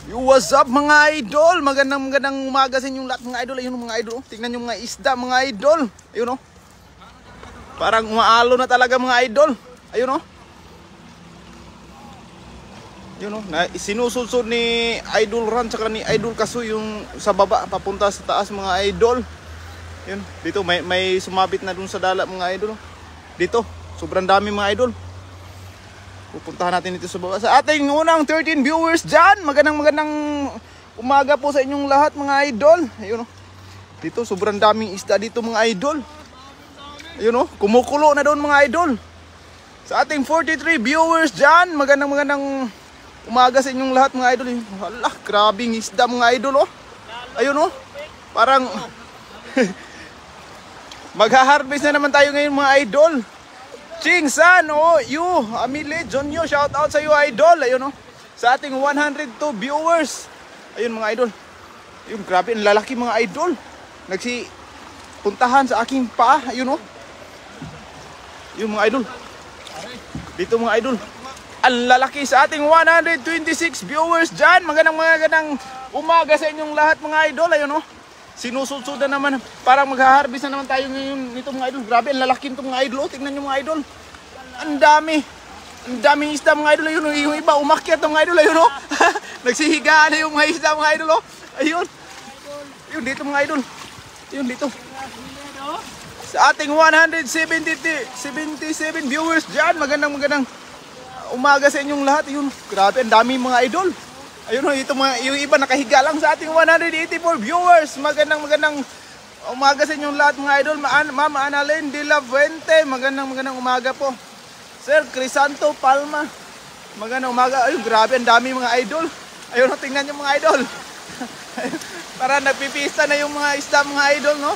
Yo, what's up mga idol? Magandang umaga sa inyong lahat mga idol. Ayun mga idol, tingnan nyo mga isda mga idol. Ayun oh. Parang umaalo na talaga mga idol. Ayun oh. Ayun oh, sinusulsod ni Idol Ran tsaka ni Idol Kasu yung sa baba papunta sa taas mga idol. Ayun, dito may sumabit na dun sa dala mga idol. Dito, sobrang dami mga idol. Pupuntahan natin dito sa baba. Sa ating unang 13 viewers dyan. Magandang umaga po sa inyong lahat mga idol. Ayun o. Dito sobrang daming isda dito mga idol. Ayun o. Kumukulo na doon mga idol. Sa ating 43 viewers dyan. Magandang umaga sa inyong lahat mga idol. Hala, grabing isda mga idol o. Ayun o. Parang magha-harvest na naman tayo ngayon mga idol. Ching San, oh, you, Amile, Jonyo, shout out sa iyo idol. Ayun oh. Sa ating 102 viewers. Ayun mga idol. Ayun, grabe, ang lalaki mga idol. Puntahan sa aking paa. Ayun oh. Yung mga idol. Dito mga idol. Ang lalaki sa ating 126 viewers dyan. Magandang umaga sa inyong lahat mga idol. Ayun oh. Sinusulsud na naman. Parang magha-harvest na naman tayo ngayon nito mga idol. Grabe, ang lalaki nito mga idol. Tingnan nyo mga idol. Ang dami. Ang daming isda mga idol. Ayun, yung iba umakyat mga idol. Ayun o. Nagsihigaan na yung mga isda mga idol o. Ayun. Ayun dito mga idol. Ayun dito. Sa ating 177 viewers dyan. Magandang umaga sa inyong lahat. Ayun. Grabe, ang dami mga idol. Ayun o, yung iba nakahiga lang sa ating 184 viewers. Magandang umaga sa inyong lahat mga idol. Ma'am Annalyn de la Fuente, magandang umaga po. Sir Crisanto Palma, magandang umaga. Ayun, grabe, ang dami mga idol. Ayun o, tingnan nyo mga idol. Para nagpipista na yung mga isda mga idol, no?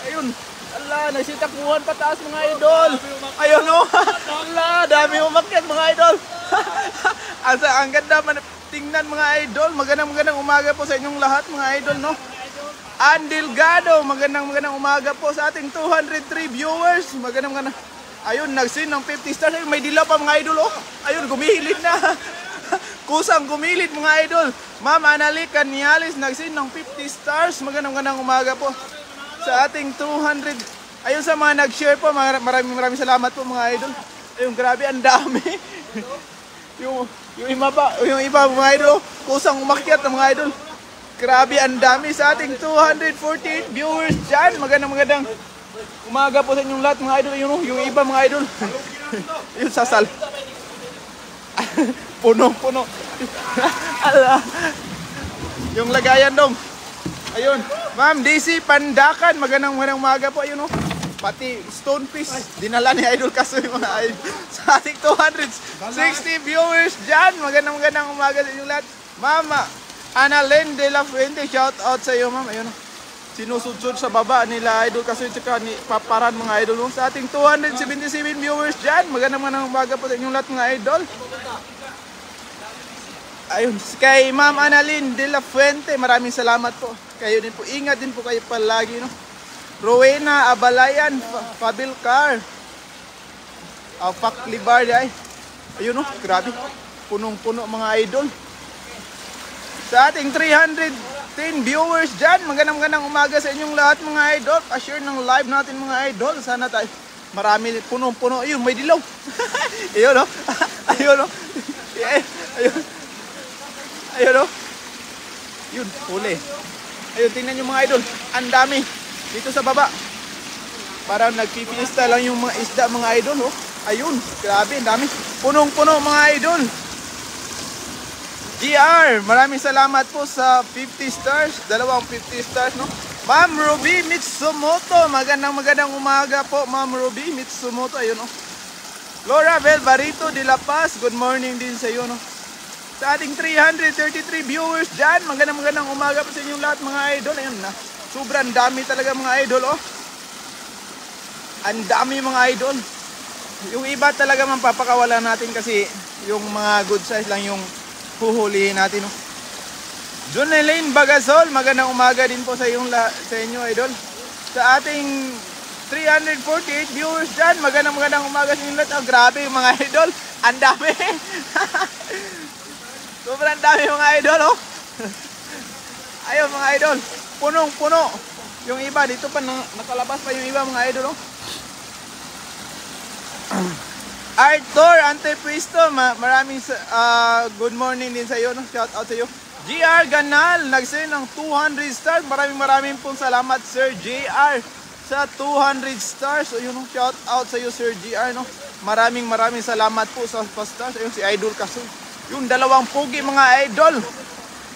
Ayun, ala, nagsitakuhan pataas mga idol. Ayun o, ala, dami umakyat mga idol. Ang ganda man. Tingnan mga idol, magandang umaga po sa inyong lahat mga idol, no? Andilgado, magandang umaga po sa ating 203 viewers. Magandang. Ayun, nagsin ng 50 stars. Ayun, may dilaw pa mga idol, oh. Ayun, gumihilid na. Kusang gumilid mga idol. Ma'am Anali Canialis, nagsin ng 50 stars. Magandang umaga po sa ating 200. Ayun, sa mga nag-share po, maraming salamat po mga idol. Ayun, grabe, ang dami. Yung iba mga idol, kusang umakyat ng mga idol. Grabe, ang dami sa ating 248 viewers dyan. Magandang umaga po sa inyong lahat mga idol. Yung iba mga idol. Yung sasal. Puno. Ala. Yung lagayan dong. Ayun. Ma'am DC Pandakan, magandang umaga po. Ayun o. Pati stonefish, dinala ni Idol Kasu yung mga idol. Sa ating 260 viewers dyan. Magandang umaga sa inyong lahat. Mama Annalyn de la Fuente, shout out sa iyo ma'am. Ayun, sinusudsud sa baba nila Idol Kasu tsaka ni Paparan mga idol. Sa ating 277 viewers dyan. Magandang umaga po sa inyong lahat mga idol. Ayun, kay Ma'am Annalyn de la Fuente, maraming salamat po. Kayo din po, ingat din po kayo palagi, no? Rowena Abalayan, Fabilcar, Faklibar ay. Ayun o, grabe. Punong-puno mga idol. Sa ating 310 viewers dyan, magandang umaga sa inyong lahat mga idol. Pa-share ng live natin mga idol. Sana tayo, marami, punong-puno. Ayun, may dilaw. Ayun o. Ayun o. Ayun o. Yun, huli. Ayun, tingnan nyo mga idol. Ang dami. Dito sa baba. Parang nagpipista lang yung mga isda mga idol, oh. Ayun, grabe, ang dami. Punong-puno mga idol. GR, maraming salamat po sa 50 stars. Dalawang 50 stars, no? Ma'am Ruby Mitsumoto, magandang umaga po, Ma'am Ruby Mitsumoto. Ayun, oh. Laura Belbarito de La Paz, good morning din sa iyo, no? Sa ating 333 viewers dyan, magandang umaga po sa inyong lahat mga idol. Ayun na. Sobrang dami talaga mga idol, oh. Ang dami mga idol. Yung iba talaga mapapakawalan natin kasi yung mga good size lang yung huhulihin natin, oh. John Elaine Bagasol, magandang umaga din po sa inyo idol. Sa ating 348 viewers dyan, magandang umaga sa inyo lahat. Oh, grabe yung mga idol. Ang dami. Sobrang dami mga idol, oh. Ayun mga idol, punong-puno. Yung iba, dito pa nakalabas pa yung iba mga idol, oh. Arthur Antepristo, maraming good morning din sa iyo, no? Shout out sa iyo. GR Ganal, nag-send ng 200 stars. Maraming pong salamat Sir JR sa 200 stars. Ayun, no? Shout out sa iyo Sir JR, no? Maraming salamat po sa stars. Ayun si Idol Kasoy. Yung dalawang pugi mga idol,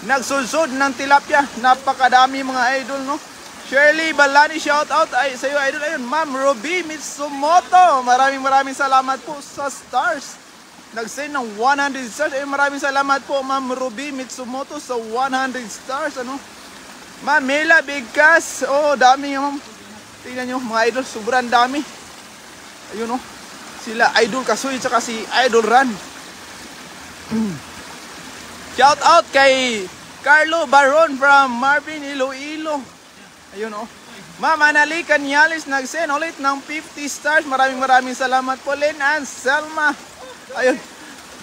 nagsulsod ng tilapia. Napakadami mga idol, no? Shirley Balani, shout out ay sa iyo idol. Ayun, Ma'am Ruby Mitsumoto. Maraming salamat po sa stars. Nag-send ng 100 stars. Ayun, maraming salamat po Ma'am Ruby Mitsumoto sa 100 stars. Ano? Ma'am Mela Bigkas. Oh, dami ma'am. Tingnan nyo mga idol, sobrang dami. Ayun, oh. Sila Idol Kasoy tsaka si Idol Ran. Shout out kay Carlo Baron from Marvin, Iloilo. Ayun, oh. Ma'am Anali Canyalis nag-send ulit ng 50 stars. Maraming salamat po. Len and Selma. Ayun.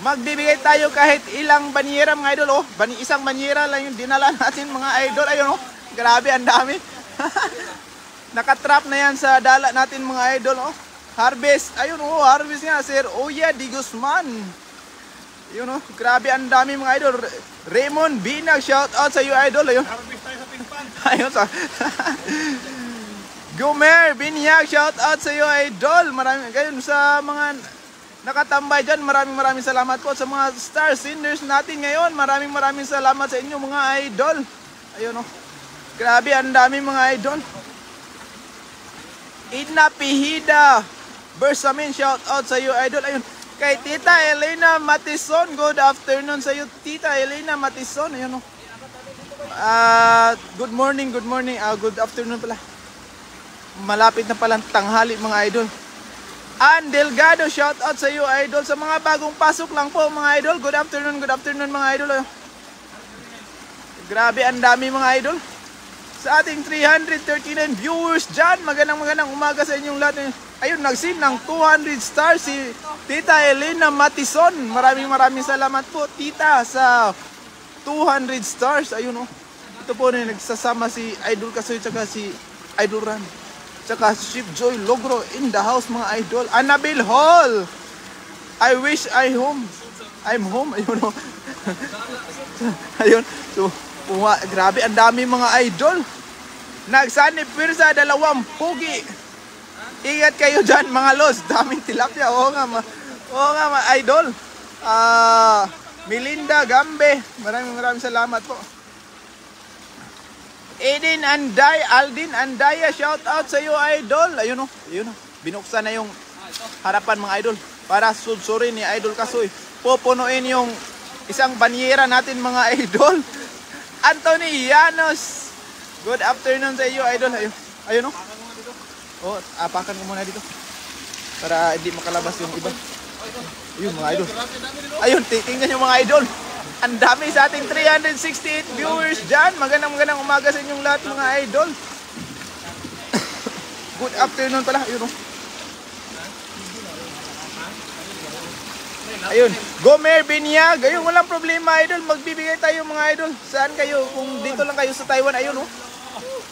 Magbibigay tayo kahit ilang banyera mga idol, oh. Isang banyera lang yung dinala natin mga idol. Ayun, oh. Grabe, ang dami. Nakatrap na yan sa dala natin mga idol, oh. Harvest. Ayun, oh. Harvest nga. Sir Oya Di Guzman. Ayun, oh. Grabe, ang dami mga idol. Raymond Binag, shout out sa iyo idol. Ayun. Harvest tayo sa pingpan. Ayun sa Gumer Binyag, shout out sa iyo idol. Maraming kayo sa mga nakatambay dyan. Maraming salamat po sa mga star senders natin ngayon. Maraming salamat sa inyo mga idol. Ayun, oh. Grabe, ang dami mga idol. Ina Pihida Bersamin, shout out sa iyo idol. Ayun. Kay Tita Elena Matison, good afternoon sa iyo Tita Elena Matison. Ayun, oh. Good morning. Good afternoon pala. Malapit na palang tanghali mga idol. Ann Delgado, shout out sa iyo idol. Sa mga bagong pasok lang po mga idol, good afternoon mga idol. Ayun. Grabe, ang dami mga idol. Sa ating 339 viewers dyan, magandang umaga sa inyong lahat. Ayun, nag-send ng 200 stars si Tita Elena Matison. Maraming salamat po Tita sa 200 stars. Ayun, oh. Ito po na nagsasama si Idol Kasoy tsaka si Idol Ran. Tsaka si Ship Joy Logro in the house mga idol. Annabelle Hall. I wish I'm home. Ayun, oh. Ayun. So, grabe, ang dami mga idol. Nagsanib pirsa, 2 pugi. Ingat kayo dyan mga los. Daming tilapia. Oo nga mga idol. Melinda Gambe. Maraming salamat po. Aldin Andaya, shout out sa iyo idol. Ayun, oh. Binuksan na yung harapan mga idol para sulsurin ni Idol Kasoy. Pupunuin yung isang banyera natin mga idol. Anthony Llanos, good afternoon sa iyo idol. Ayun, oh. Oh, apakan ko muna dito para hindi makalabas yung iba. Ayun mga idol. Ayun, tingnan yung mga idol. Ang dami sa ating 368 viewers dyan. Magandang umaga sa inyong lahat mga idol. Good afternoon pala. Ayun, oh. Ayun, Gomer Binyag. Ayun, walang problema idol. Magbibigay tayo mga idol. Saan kayo? Kung dito lang kayo sa Taiwan, ayun, oh.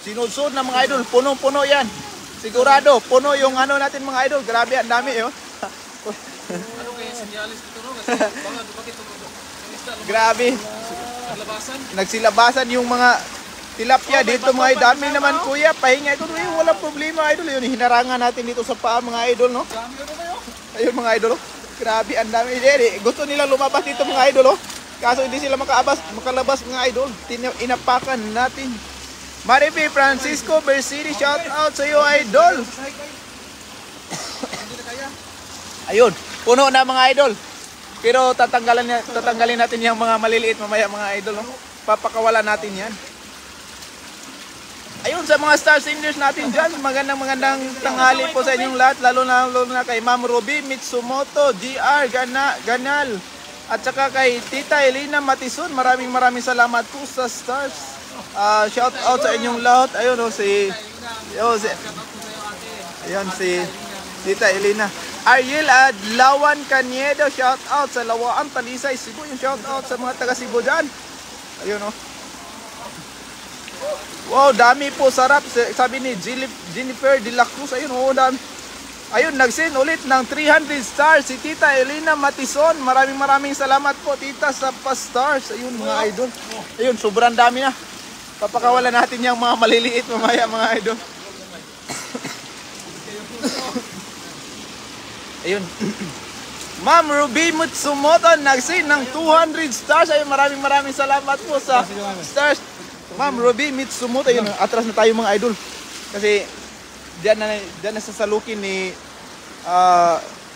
Sinudsod na mga idol. Puno yan. Sigurado, puno yung ano natin mga idol. Grabe, ang dami, eh, oh. Ano kaya sinyalis dito, no? Kasi bakit Grabe. Nagsilabasan yung mga tilapia dito mga idol. Dami naman kuya, pahinga ito. Walang problema idol. Yun, hinarangan natin dito sa paa mga idol, no? Ayun mga idol, oh. Grabe, ang dami. Gusto nilang lumabas dito mga idol, oh. Kaso hindi sila makalabas mga idol. Inapakan natin. Marife Francisco Bersidi, shout out sa iyo idol. Ayun, puno na mga idol. Pero tatanggalin natin yung mga maliliit mamaya mga idol, no? Papakawalan natin yan. Ayun, sa mga star singers natin dyan, magandang tanghali po sa inyong lahat, lalo na kay Ma'am Ruby Mitsumoto, GR Ganal, at saka kay Tita Elena Matison. Maraming salamat po sa stars. Shout out sa inyong lahat. Ayun, oh, si Tita Elena. Ariel Adlawan Caniedo, shout out sa Lawaan, Talisay, Cebu. Yung shout out sa mga taga Cebu dyan. Ayun oh. Wow, dami po, sarap. Sabi ni Jennifer de la Cruz. Ayun oh, dami. Ayun, nag-send ulit ng 300 stars si Tita Elena Matison. Maraming salamat po, Tita, sa pa-stars. Ayun mga idol. Ayun, sobrang dami na. Papakawalan natin yung mga maliliit mamaya mga idol. Ayun. Ma'am Ruby Mutsumoto nag-send ng 200 stars. Ayun, maraming salamat po sa stars. Ma'am Ruby Mutsumoto. Ayun, atras na tayo mga idol. Kasi diyan na sasalukin ni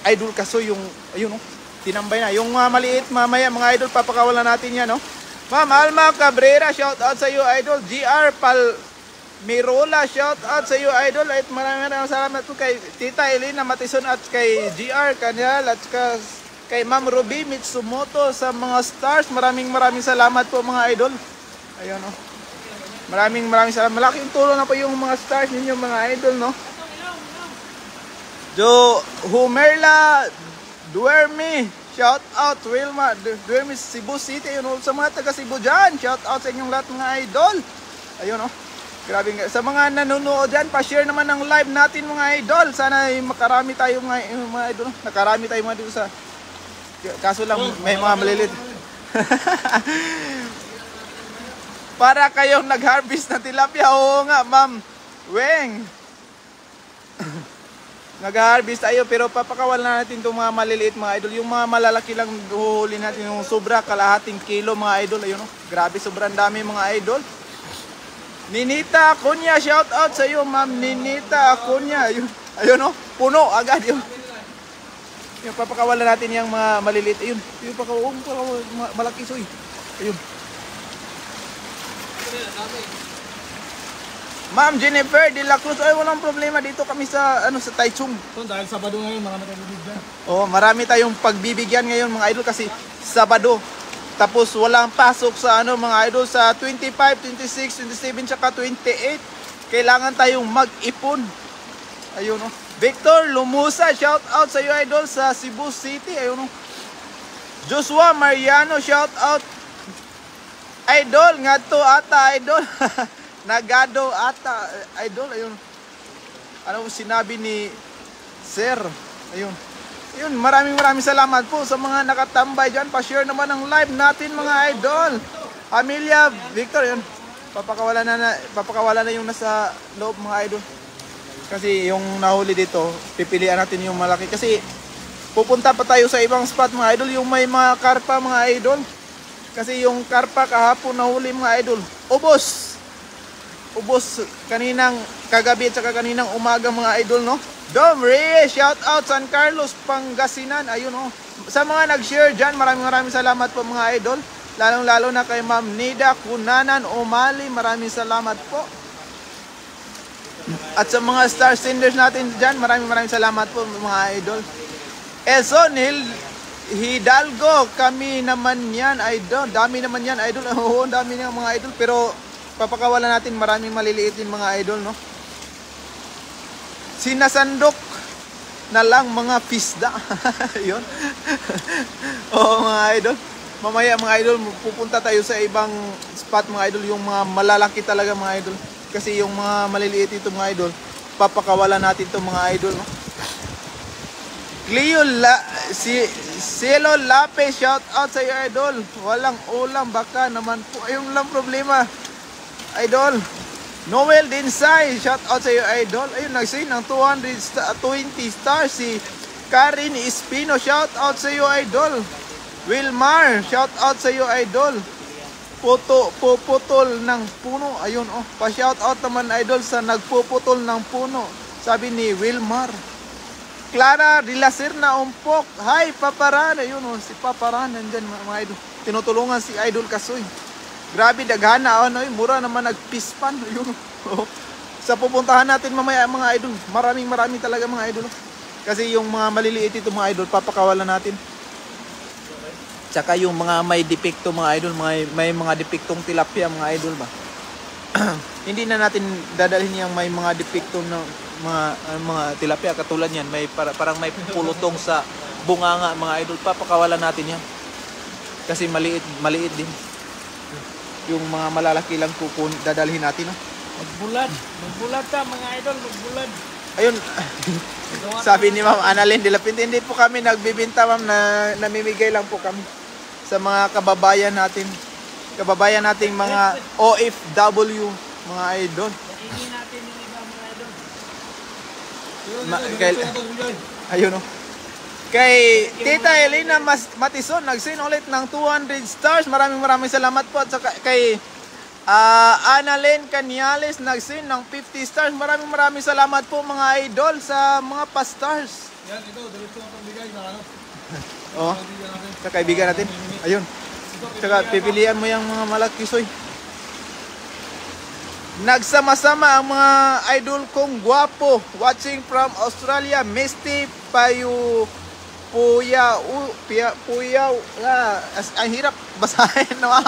Idol Kasoy yung ayun oh, tinambay na. Yung maliit mamaya mga idol, papakawalan natin yan, no? Ma'am Alma Cabrera, shout out sa iyo idol. GR Mirola, shout out sa iyo idol. At maraming salamat po kay Tita Elena Matison at kay GR Kanyal at kay Ma'am Ruby Mitsumoto sa mga stars. Maraming salamat po mga idol. Ayun oh. Maraming salamat. Malaking tulong na po yung mga stars ninyo mga idol, no? Humerla Duerme, shout out Wilma Duerme Cebu City. Ayun oh, sa mga taga Cebu dyan, shout out sa inyong lahat mga idol. Ayun oh. Grabe nga. Sa mga nanonood dyan, pa-share naman ng live natin mga idol. Sana makarami tayo mga idol. Nakarami tayo mga dito sa... Kaso lang may mga malilit. Para kayong nag-harvest na tilapia. Oo nga, Ma'am Weng. Nag-harvest tayo pero papakawalan natin itong mga maliliit mga idol. Yung mga malalaki lang huhuli natin. Yung sobra, kalahating kilo mga idol. Ayun, grabe, sobrang dami mga idol. Ninita Akunya, shout out sa iyo, Ma'am Ninita Akunya. Ayun oh, puno agad yun. Yung papakawalan natin yung mga maliliit. Ayun, yung malaki soy. Ayun. Ma'am Jennifer de la Cruz, ay walang problema dito kami sa sa Taichung. So, dahil Sabado ngayon, marami tayong bibigyan. Oh, marami tayong pagbibigyan ngayon mga idol kasi Sabado. Tapos walang pasok sa mga idol sa 25, 26, 27 tsaka 28. Kailangan tayong mag-ipon. Ayun oh. Victor Lumusa, shout out sa iyo idol sa Cebu City. Ayun oh. Joshua Mariano, shout out. Idol ngadto ata idol. Nagado ata idol. Ayun. Ano sinabi ni Sir? Ayun. Ayun, maraming salamat po sa mga nakatambay dyan. Pa-share naman ng live natin mga idol. Amelia Victor, yun. Papakawalan na yung nasa loob mga idol. Kasi yung nahuli dito, pipilian natin yung malaki. Kasi pupunta pa tayo sa ibang spot mga idol. Yung may mga karpa mga idol. Kasi yung karpa kahapon nahuli mga idol. Ubos kaninang kagabi at saka kaninang umaga mga idol, no? Dom Reyes, shout out San Carlos, Pangasinan. Ayun oh. Sa mga nag-share dyan, maraming salamat po mga idol. Lalong-lalo na kay Ma'am Nida Kunanan Umali, maraming salamat po. At sa mga star senders natin dyan, maraming salamat po mga idol. Eson Hidalgo, kami naman yan idol. Dami naman yan idol. Oo, dami na mga idol. Pero papakawalan natin, maraming maliliit din mga idol, no? Sinasandok na lang mga pisda. Yun. Oo mga idol. Mamaya mga idol, pupunta tayo sa ibang spot mga idol. Yung mga malalaki talaga mga idol. Kasi yung mga maliliit ito mga idol, papakawalan natin ito mga idol, no? Cleo Cielo Lape, shout out sa iyo idol. Walang ulam baka naman po. Ayun lang problema idol. Noel Dinsay, shout out sa iyo idol. Ayun, nag-send ng 220 stars si Karin Espino, shout out sa iyo idol. Wilmar, shout out sa iyo idol. Puputol ng puno. Ayun oh, pa-shout out naman idol sa nagpuputol ng puno. Sabi ni Wilmar. Clara de la Serna Umpok, hi Paparan. Ayun oh, si Paparan nandyan mga idol. Tinutulungan si Idol Kasoy. Grabe, daghana, mura naman nagpispan. Ayun. Sa pupuntahan natin mamaya mga idol, maraming talaga mga idol. Kasi yung mga maliliit ito mga idol, papakawalan natin. Tsaka yung mga may depekto mga idol, may mga depektong tilapia mga idol ba. hindi na natin dadalhin yung may mga depekto ng mga tilapia katulad yan, may parang may pulutong sa bunganga mga idol, papakawalan natin yan kasi maliit din yung mga malalaki lang dadalhin natin, no? Magbulad ta mga idol, magbulad. Ayun. Sabi ni Ma'am Annalyn de la Pinta, hindi po kami nagbibinta ma'am, na namimigay lang po kami sa mga kababayan nating mga OFW mga idol. Hindi natin yung iba mga idol. Ayun, no? Kay Tita Elena Matison, nag-send ulit ng 200 stars. Maraming salamat po. At saka kay Annalyn Caniales, nag-send ng 50 stars. Maraming salamat po mga idol sa mga pa-stars. Yan, ito, diretso ang bigay na ano. Oo, sa kaibigan natin. Ayun. Tsaka pipilian mo yung mga malaki, soy. Nagsama-sama ang mga idol kong gwapo. Watching from Australia, Misty Puyaw. Ang hirap basahin na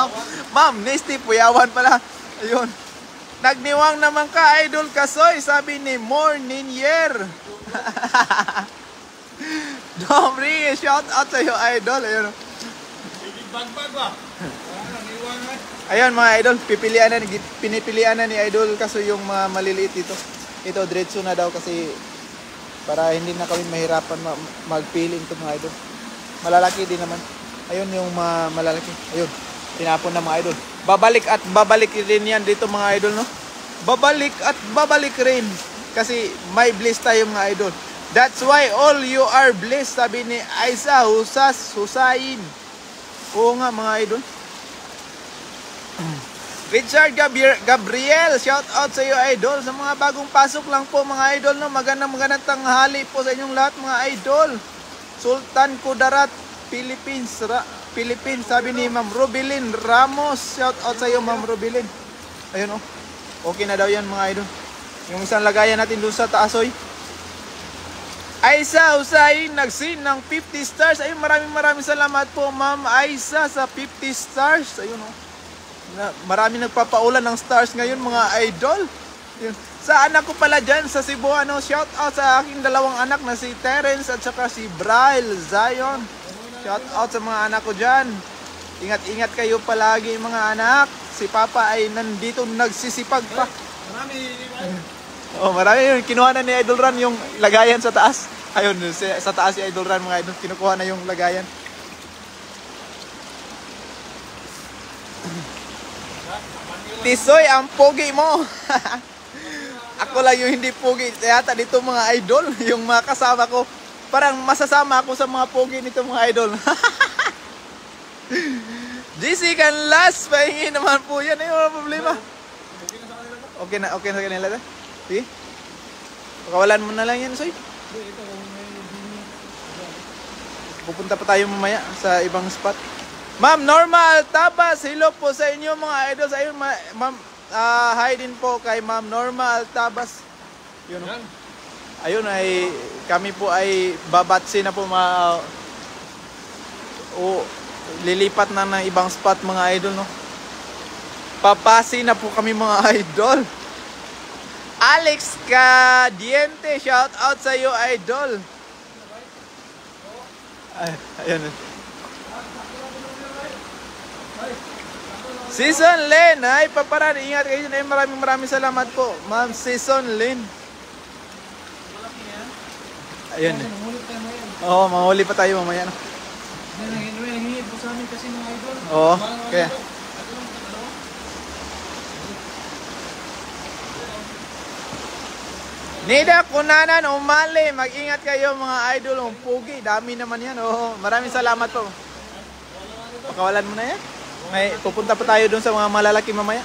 ma'am. Misty Puyawan pala. Ayun. Nagniwang naman ka, idol Kasoy, sabi ni Morninier. Domri, shout out sa iyo, idol. Ayun. Bagbag ba? Ayun mga idol, pinipilian na ni idol Kasoy yung mga maliliit dito. Ito, diretso na daw kasi para hindi na kami mahirapan magpili ito mga idol. Malalaki din naman. Ayun yung mga malalaki. Ayun, tinapon na mga idol. Babalik at babalik rin yan dito mga idol, no? Babalik at babalik rin. Kasi may bliss tayo mga idol. That's why all you are blessed, sabi ni Aisa Husain. Oo nga mga idol. Richard Gabriel, shout out sa iyo idol. Sa mga bagong pasok lang po mga idol, no? Magandang tanghali po sa inyong lahat mga idol. Sultan Kudarat, Philippines, sabi ni Ma'am Rubilin Ramos. Shout out sa iyo Ma'am Rubilin. Ayun, oh. Okay na daw yan mga idol. Yung isang lagayan natin doon sa taasoy. Aisa Husain, nag-send ng 50 stars. Ayun, maraming salamat po Ma'am Aisa sa 50 stars. Ayun, oh. Marami nagpapaulan ng stars ngayon mga idol. Yun. Sa anak ko pala dyan sa Cebu, ano, shout out sa aking dalawang anak na si Terence at saka si Bryle Zion. Shout out sa mga anak ko dyan. Ingat kayo palagi mga anak. Si Papa ay nandito nagsisipag pa. Marami yun. Kinuha na ni Idol Ran yung lagayan sa taas. Ayun, sa taas si Idol Ran mga idol. Kinukuha na yung lagayan. Tisoy, ang pogi mo. Ako lang yung hindi pogi. Yata dito mga idol, yung mga kasama ko, parang masasama ako sa mga pogi nito mga idol. GC Canlas, pahingi naman po yan. Ay, wala problema. Okay na sa kanila. Sige. Pakawalan mo na lang yan, Soy. Pupunta pa tayo mamaya sa ibang spot. Ma'am Norma Altabas, hello po sa inyo mga idol. Sa inyo, ma'am, hi din po kay Ma'am Norma Altabas. Yun, ayun ay kami po ay babatsi na po lilipat na ng ibang spot mga idol, no. Papasi na po kami mga idol. Alex Cadiente, shout out sa iyo idol. Ayun. Season Len, ay paparan, ingat kayo dyan. Maraming salamat po Ma'am Season Len. Ayun. Oo, mahuli pa tayo mamaya, no? Nangingi po sa amin kasi mga idol. Oo, kaya Nida Kunanan, umali. Mag-ingat kayo mga idol. Ang pugi, dami naman yan. Oo, maraming salamat po. Pakawalan mo na yan. May pupunta pa tayo doon sa mga malalaki mamaya.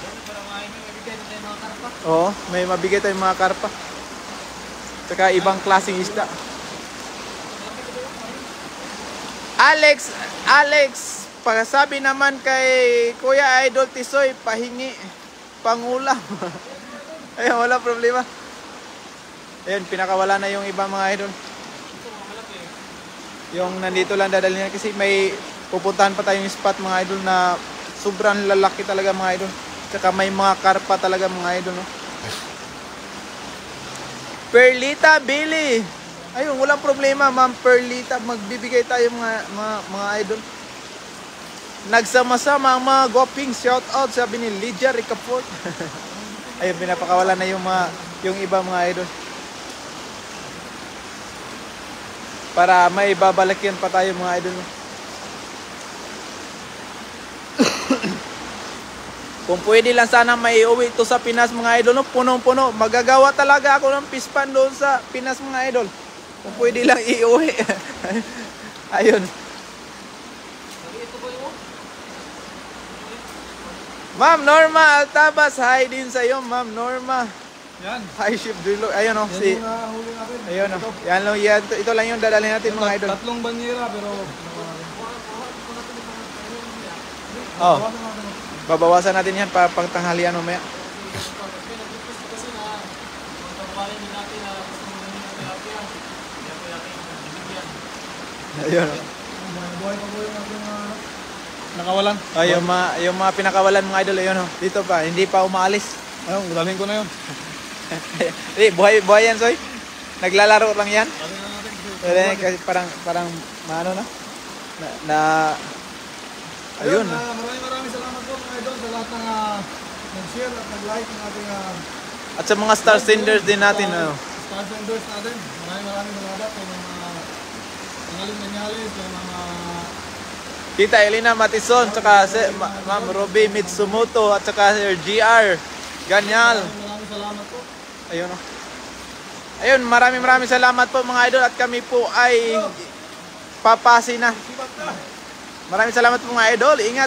Oo, may mabigay tayong mga karpa. Saka ibang klaseng isda. Alex, pagsabi naman kay Kuya Idol Tisoy, pahingi, pangulam. Ayun, wala problema. Ayun, pinakawala na yung ibang mga idol. Yung nandito lang dadalhin na kasi may pupuntahan pa tayong spot mga idol na sobrang lalaki talaga mga idol. Tsaka may mga karpa talaga mga idol, no? Perlita Billy. Ayun, walang problema, Ma'am Perlita. Magbibigay tayo mga idol. Nagsama-sama ang mga goping. Shout out, sabi ni Lydia Ricaport. Ayun, pinapakawalan na yung iba mga idol. Para may babalakyan pa tayo mga idol. Kung pwede lang sana may uwi ito sa Pinas mga idol, no? Punong-puno. Magagawa talaga ako ng pispan doon sa Pinas mga idol. Kung pwede lang iuwi. Ayun. Ma'am Norma Altabas, hi din sa iyo, Ma'am Norma. Yan. Hi, Ship Dilo. Ayun, no? Yan Si, yung huli natin. ayun, no? Yan lang, yan. Ito lang yung dadalhin natin mga idol. Tatlong banyera pero Oh. Babawasan natin yan para pagtanghalian mamaya. Ayun. buhay pa po yung ating nakawalan. Ay, yung mga pinakawalan mga idol, ayun, oh. Dito pa, hindi pa umaalis. Ayun, dalhin ko na yun. Buhay yan, Soy. Naglalaro lang yan. Dalhin na natin. Kasi parang ano na ayun. Maraming salamat po mga idol sa lahat ng nag-share at nag-like ng ating At sa mga star senders din natin, ano. star senders natin. Maraming salamat sa mga nangaling nanyalis, sa mga Tita Elena Matison, tsaka si Ma'am Ruby Mitsumoto, at tsaka Sir GR Ganyal. maraming salamat po. Ayun, oh. Ayun, maraming salamat po mga idol, at kami po ay papasi na. Maraming salamat po mga idol. Ingat.